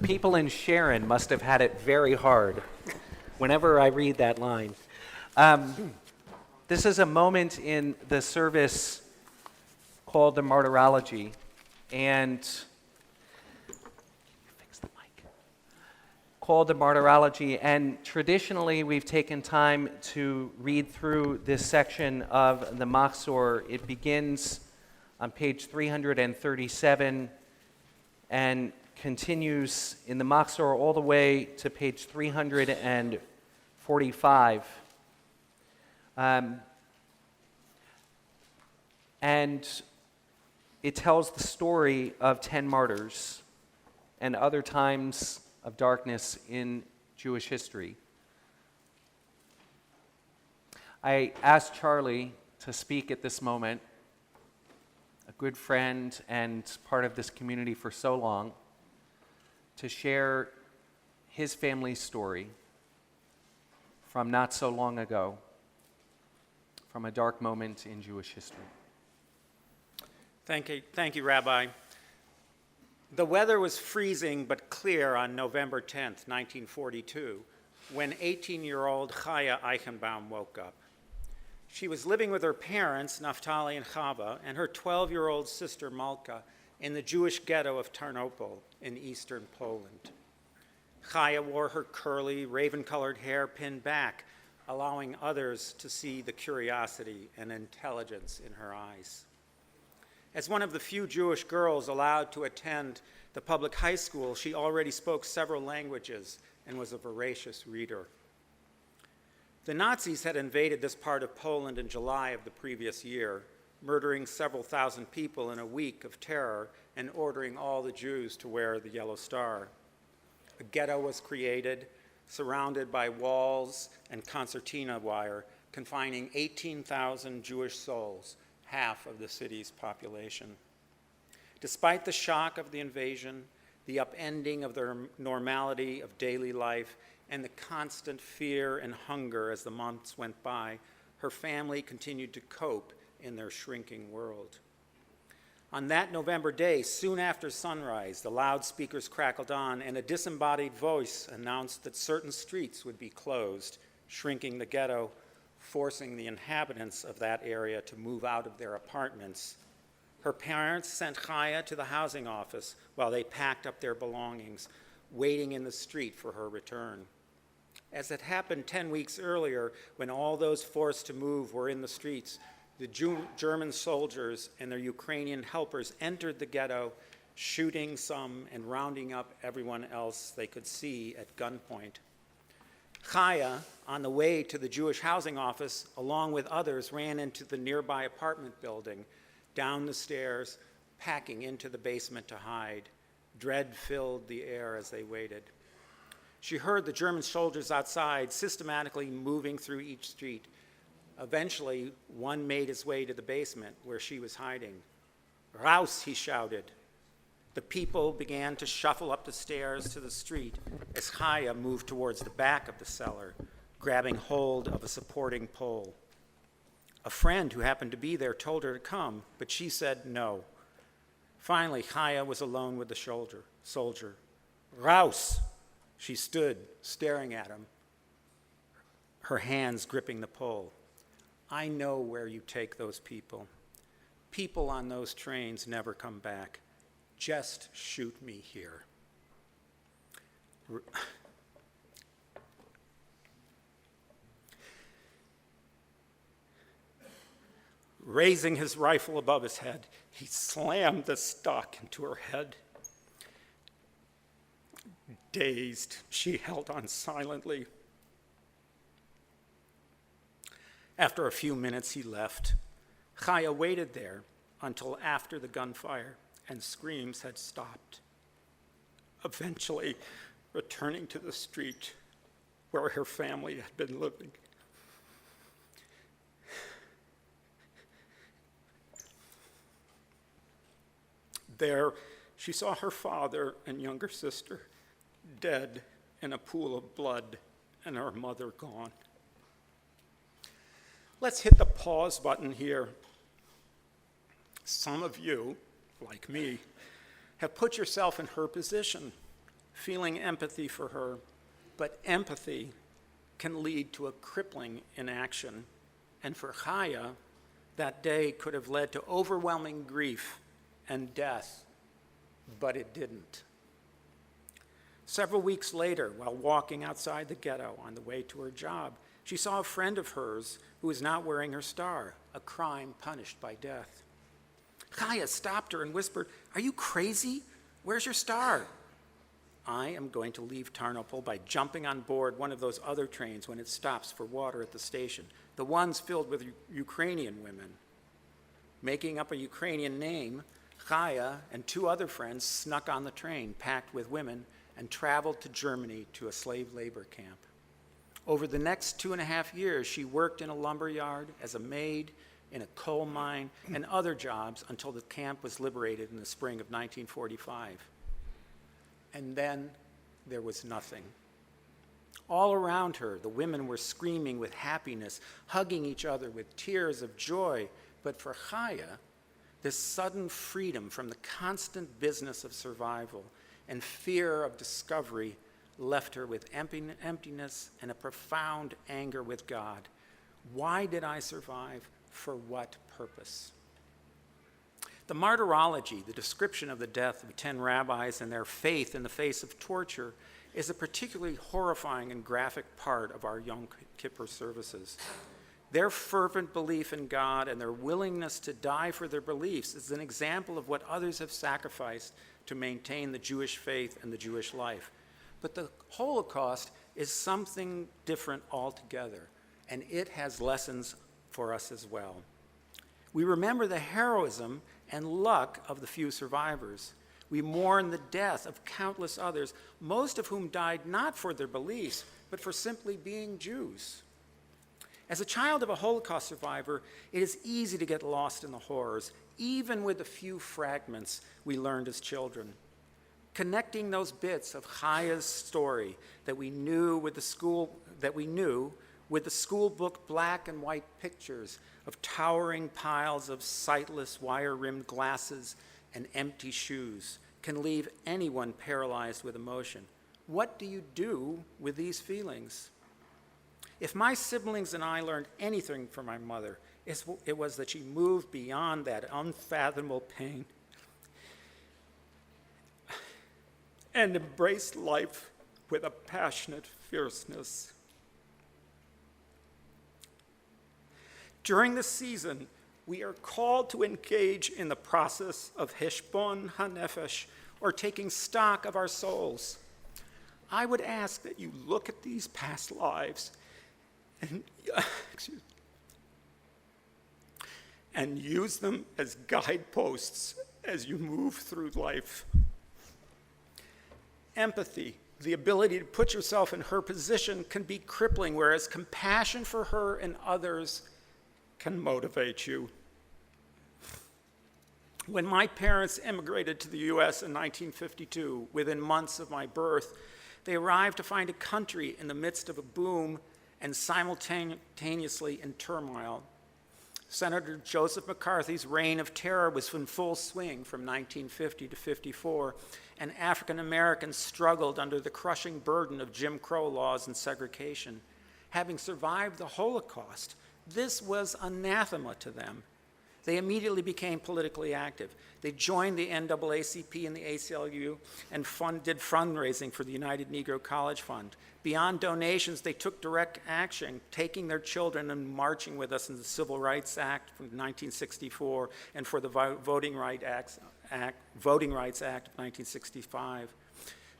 people in Sharon must have had it very hard whenever I read that line. This is a moment in the service called the Martyrology, and traditionally we've taken time to read through this section of the Machzor. It begins on page 337 and continues in the Machzor all the way to page 345. And it tells the story of 10 martyrs and other times of darkness in Jewish history. I asked Charlie to speak at this moment, a good friend and part of this community for so long, to share his family's story from not so long ago, from a dark moment in Jewish history. Thank you, Rabbi. The weather was freezing but clear on November 10th, 1942, when 18-year-old Chaya Eichenbaum woke up. She was living with her parents, Naftali and Chava, and her 12-year-old sister, Malka, in the Jewish ghetto of Tarnopol in eastern Poland. Chaya wore her curly, raven-colored hair pinned back, allowing others to see the curiosity and intelligence in her eyes. As one of the few Jewish girls allowed to attend the public high school, she already spoke several languages and was a voracious reader. The Nazis had invaded this part of Poland in July of the previous year, murdering several thousand people in a week of terror and ordering all the Jews to wear the yellow star. A ghetto was created, surrounded by walls and concertina wire, confining 18,000 Jewish souls, half of the city's population. Despite the shock of the invasion, the upending of their normality of daily life, and the constant fear and hunger as the months went by, her family continued to cope in their shrinking world. On that November day, soon after sunrise, the loudspeakers crackled on, and a disembodied voice announced that certain streets would be closed, shrinking the ghetto, forcing the inhabitants of that area to move out of their apartments. Her parents sent Chaya to the housing office while they packed up their belongings, waiting in the street for her return. As had happened 10 weeks earlier, when all those forced to move were in the streets, the German soldiers and their Ukrainian helpers entered the ghetto, shooting some and rounding up everyone else they could see at gunpoint. Chaya, on the way to the Jewish housing office, along with others, ran into the nearby apartment building, down the stairs, packing into the basement to hide. Dread filled the air as they waited. She heard the German soldiers outside systematically moving through each street. Eventually, one made his way to the basement where she was hiding. "Raus," he shouted. The people began to shuffle up the stairs to the street as Chaya moved towards the back of the cellar, grabbing hold of a supporting pole. A friend who happened to be there told her to come, but she said no. Finally, Chaya was alone with the soldier. "Raus!" She stood, staring at him, her hands gripping the pole. "I know where you take those people. People on those trains never come back. Just shoot me here." Raising his rifle above his head, he slammed the stock into her head. Dazed, she held on silently. After a few minutes, he left. Chaya waited there until after the gunfire and screams had stopped, eventually returning to the street where her family had been living. There, she saw her father and younger sister dead in a pool of blood, and her mother gone. Let's hit the pause button here. Some of you, like me, have put yourself in her position, feeling empathy for her, but empathy can lead to a crippling inaction. And for Chaya, that day could have led to overwhelming grief and death, but it didn't. Several weeks later, while walking outside the ghetto on the way to her job, she saw a friend of hers who was not wearing her star, a crime punished by death. Chaya stopped her and whispered, "Are you crazy? Where's your star?" "I am going to leave Tarnopol by jumping on board one of those other trains when it stops for water at the station, the ones filled with Ukrainian women." Making up a Ukrainian name, Chaya and two other friends snuck on the train packed with women and traveled to Germany to a slave labor camp. Over the next 2.5 years, she worked in a lumber yard, as a maid, in a coal mine, and other jobs until the camp was liberated in the spring of 1945. And then there was nothing. All around her, the women were screaming with happiness, hugging each other with tears of joy. But for Chaya, this sudden freedom from the constant business of survival and fear of discovery left her with emptiness and a profound anger with God. Why did I survive? For what purpose? The martyrology, the description of the death of 10 rabbis and their faith in the face of torture, is a particularly horrifying and graphic part of our Yom Kippur services. Their fervent belief in God and their willingness to die for their beliefs is an example of what others have sacrificed to maintain the Jewish faith and the Jewish life. But the Holocaust is something different altogether, and it has lessons for us as well. We remember the heroism and luck of the few survivors. We mourn the death of countless others, most of whom died not for their beliefs, but for simply being Jews. As a child of a Holocaust survivor, it is easy to get lost in the horrors, even with the few fragments we learned as children. Connecting those bits of Chaya's story that we knew with the school book black and white pictures of towering piles of sightless wire-rimmed glasses and empty shoes can leave anyone paralyzed with emotion. What do you do with these feelings? If my siblings and I learned anything from my mother, it was that she moved beyond that unfathomable pain and embraced life with a passionate fierceness. During the season, we are called to engage in the process of Heshbon HaNefesh, or taking stock of our souls. I would ask that you look at these past lives and use them as guideposts as you move through life. Empathy, the ability to put yourself in her position, can be crippling, whereas compassion for her and others can motivate you. When my parents immigrated to the U.S. in 1952, within months of my birth, they arrived to find a country in the midst of a boom and simultaneously in turmoil. Senator Joseph McCarthy's reign of terror was in full swing from 1950 to 54, and African Americans struggled under the crushing burden of Jim Crow laws and segregation. Having survived the Holocaust, this was anathema to them. They immediately became politically active. They joined the NAACP and the ACLU and did fundraising for the United Negro College Fund. Beyond donations, they took direct action, taking their children and marching with us in the Civil Rights Act from 1964 and for the Voting Rights Act of 1965.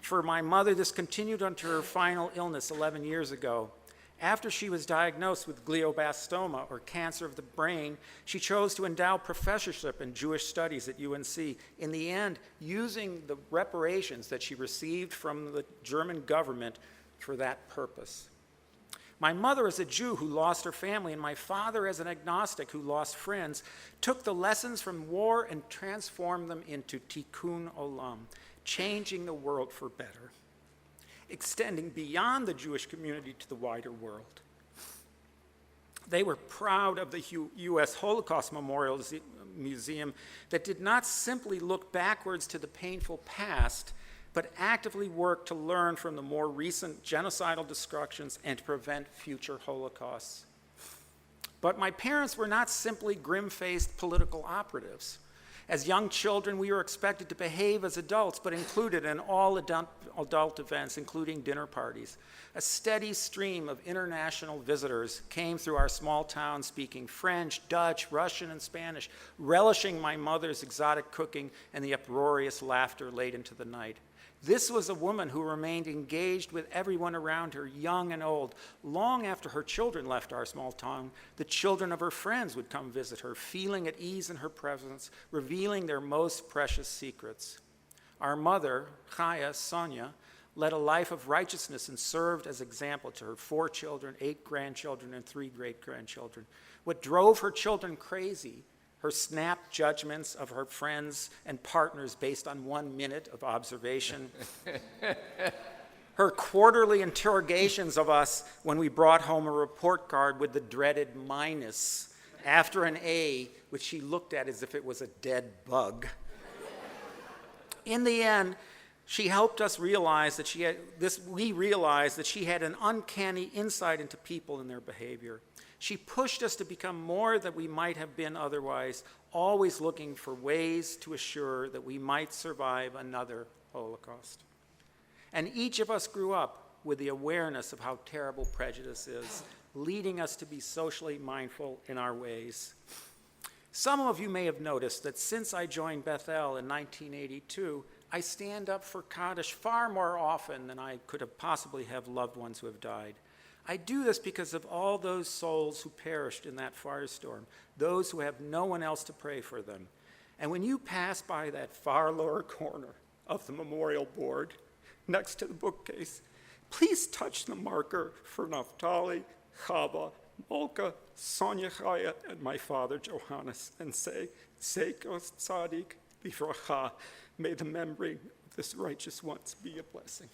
For my mother, this continued until her final illness 11 years ago. After she was diagnosed with glioblastoma, or cancer of the brain, she chose to endow professorship in Jewish studies at UNC, in the end using the reparations that she received from the German government for that purpose. My mother, as a Jew who lost her family, and my father, as an agnostic who lost friends, took the lessons from war and transformed them into tikkun olam, changing the world for better, extending beyond the Jewish community to the wider world. They were proud of the U.S. Holocaust Memorial Museum that did not simply look backwards to the painful past, but actively worked to learn from the more recent genocidal destructions and to prevent future Holocausts. But my parents were not simply grim-faced political operatives. As young children, we were expected to behave as adults, but included in all adult events, including dinner parties. A steady stream of international visitors came through our small town speaking French, Dutch, Russian, and Spanish, relishing my mother's exotic cooking and the uproarious laughter late into the night. This was a woman who remained engaged with everyone around her, young and old. Long after her children left our small town, the children of her friends would come visit her, feeling at ease in her presence, revealing their most precious secrets. Our mother, Chaya, Sonia, led a life of righteousness and served as example to her 4 children, 8 grandchildren, and 3 great-grandchildren. What drove her children crazy, her snap judgments of her friends and partners based on 1 minute of observation, her quarterly interrogations of us when we brought home a report card with the dreaded minus after an A, which she looked at as if it was a dead bug. In the end, she helped us realize that we realized that she had an uncanny insight into people and their behavior. She pushed us to become more than we might have been otherwise, always looking for ways to assure that we might survive another Holocaust. And each of us grew up with the awareness of how terrible prejudice is, leading us to be socially mindful in our ways. Some of you may have noticed that since I joined Bethel in 1982, I stand up for Kaddish far more often than I could have possibly have loved ones who have died. I do this because of all those souls who perished in that firestorm, those who have no one else to pray for them. And when you pass by that far lower corner of the memorial board next to the bookcase, please touch the marker for Naftali, Chava, Molka, Sonia Chaya, and my father Johannes, and say, Seikos Tzadik Bivracha, may the memory of this righteous ones be a blessing.